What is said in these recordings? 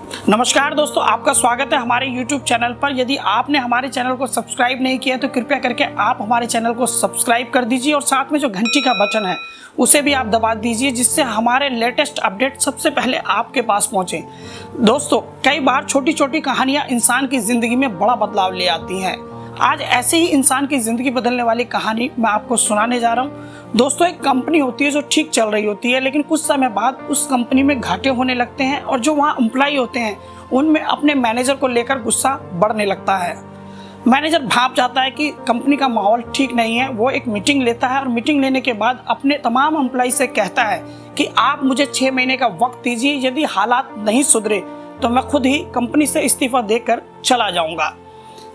नमस्कार दोस्तों, आपका स्वागत है हमारे YouTube चैनल पर। यदि आपने हमारे चैनल को सब्सक्राइब नहीं किया तो कृपया करके आप हमारे चैनल को सब्सक्राइब कर दीजिए और साथ में जो घंटी का बटन है उसे भी आप दबा दीजिए, जिससे हमारे लेटेस्ट अपडेट सबसे पहले आपके पास पहुंचे। दोस्तों, कई बार छोटी छोटी कहानियां इंसान की जिंदगी में बड़ा बदलाव ले आती हैं। आज ऐसे ही इंसान की जिंदगी बदलने वाली कहानी मैं आपको सुनाने जा रहा हूँ। दोस्तों, एक कंपनी होती है जो ठीक चल रही होती है, लेकिन कुछ समय बाद उस कंपनी में घाटे होने लगते हैं और जो वहाँ एम्प्लॉय होते हैं उनमें अपने मैनेजर को लेकर गुस्सा बढ़ने लगता है। मैनेजर भाप जाता है कि कंपनी का माहौल ठीक नहीं है। वो एक मीटिंग लेता है और मीटिंग लेने के बाद अपने तमाम एम्प्लॉय से कहता है कि आप मुझे 6 महीने का वक्त दीजिए, यदि हालात नहीं सुधरे तो मैं खुद ही कंपनी से इस्तीफा देकर चला जाऊंगा।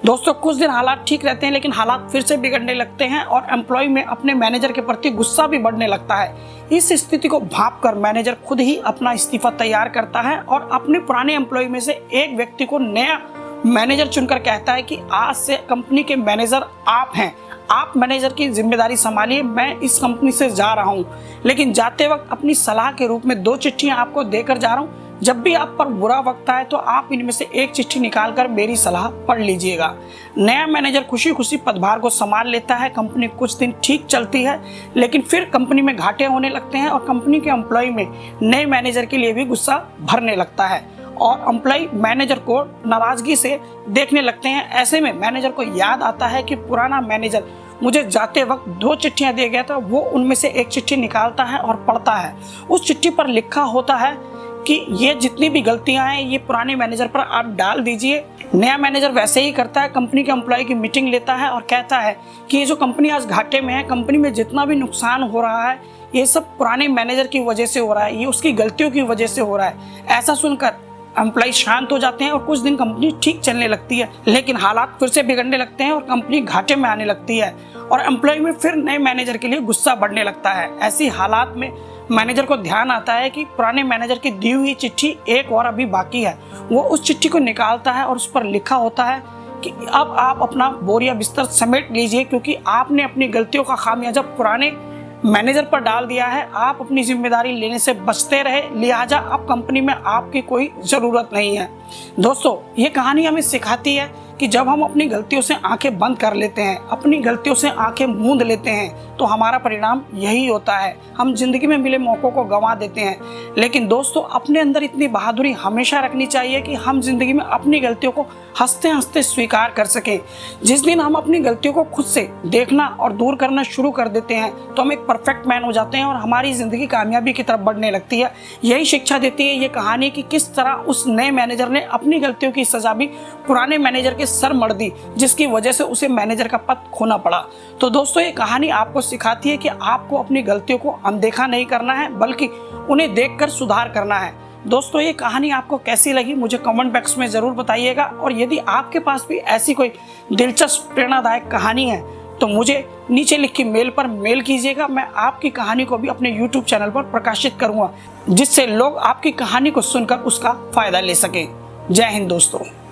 दोस्तों, कुछ दिन हालात ठीक रहते हैं, लेकिन हालात फिर से बिगड़ने लगते हैं और एम्प्लॉय में अपने मैनेजर के प्रति गुस्सा भी बढ़ने लगता है। इस स्थिति को भांपकर मैनेजर खुद ही अपना इस्तीफा तैयार करता है और अपने पुराने एम्प्लॉय में से एक व्यक्ति को नया मैनेजर चुनकर कहता है कि आज से कंपनी के मैनेजर आप हैं, आप मैनेजर की जिम्मेदारी संभालिए, मैं इस कंपनी से जा रहा हूँ। लेकिन जाते वक्त अपनी सलाह के रूप में 2 चिट्ठियाँ आपको देकर जा रहा हूँ। जब भी आप पर बुरा वक्त आए तो आप इनमें से एक चिट्ठी निकालकर मेरी सलाह पढ़ लीजिएगा। नया मैनेजर खुशी खुशी पदभार को संभाल लेता है। कंपनी कुछ दिन ठीक चलती है, लेकिन फिर कंपनी में घाटे होने लगते हैं और कंपनी के एम्प्लॉय में नए मैनेजर के लिए भी गुस्सा भरने लगता है और एम्प्लॉय मैनेजर को नाराजगी से देखने लगते हैं। ऐसे में मैनेजर को याद आता है कि पुराना मैनेजर मुझे जाते वक्त 2 चिट्ठियां दे गया था। वो उनमें से एक चिट्ठी निकालता है और पढ़ता है। उस चिट्ठी पर लिखा होता है कि ये जितनी भी गलतियां हैं ये पुराने मैनेजर पर आप डाल दीजिए। नया मैनेजर वैसे ही करता है, कंपनी के एम्प्लॉय की मीटिंग लेता है और कहता है कि ये जो कंपनी आज घाटे में है, कंपनी में जितना भी नुकसान हो रहा है ये सब पुराने मैनेजर की वजह से हो रहा है, ये उसकी गलतियों की वजह से हो रहा है। ऐसा सुनकर एम्प्लॉय शांत हो जाते हैं और कुछ दिन कंपनी ठीक चलने लगती है, लेकिन हालात फिर से बिगड़ने लगते हैं और कंपनी घाटे में आने लगती है और एम्प्लॉय में फिर नए मैनेजर के लिए गुस्सा बढ़ने लगता है। ऐसी हालात में मैनेजर को ध्यान आता है कि पुराने मैनेजर की दी हुई चिट्ठी एक और अभी बाकी है। वो उस चिट्ठी को निकालता है और उस पर लिखा होता है कि अब आप अपना बोरिया बिस्तर समेट लीजिए, क्योंकि आपने अपनी गलतियों का खामियाजा पुराने मैनेजर पर डाल दिया है। आप अपनी जिम्मेदारी लेने से बचते रहे, लिहाजा अब कंपनी में आपकी कोई ज़रूरत नहीं है। दोस्तों, ये कहानी हमें सिखाती है कि जब हम अपनी गलतियों से आंखें बंद कर लेते हैं, अपनी गलतियों से आंखें मूंद लेते हैं, तो हमारा परिणाम यही होता है। हम जिंदगी में मिले मौक़ों को गंवा देते हैं। लेकिन दोस्तों, अपने अंदर इतनी बहादुरी हमेशा रखनी चाहिए कि हम जिंदगी में अपनी गलतियों को हंसते हंसते स्वीकार कर सकें। जिस दिन हम अपनी गलतियों को खुद से देखना और दूर करना शुरू कर देते हैं तो हम एक परफेक्ट मैन हो जाते हैं और हमारी ज़िंदगी कामयाबी की तरफ बढ़ने लगती है। यही शिक्षा देती है ये कहानी कि किस तरह उस नए मैनेजर ने अपनी गलतियों की सजा भी पुराने मैनेजर के सर मढ़ दी, जिसकी वजह से उसे मैनेजर का पद खोना पड़ा। तो दोस्तों, ये कहानी आपको सिखाती है कि आपको अपनी गलतियों को अनदेखा नहीं करना है, बल्कि उन्हें देखकर सुधार करना है। दोस्तों, ये कहानी आपको कैसी लगी मुझे कमेंट बॉक्स में ज़रूर बताइएगा और यदि आपके पास भी ऐसी कोई दिलचस्प प्रेरणादायक कहानी है तो मुझे नीचे लिखी मेल पर मेल कीजिएगा। मैं आपकी कहानी को भी अपने YouTube चैनल पर प्रकाशित करूँगा, जिससे लोग आपकी कहानी को सुनकर उसका फ़ायदा ले सकें। जय हिंद दोस्तों।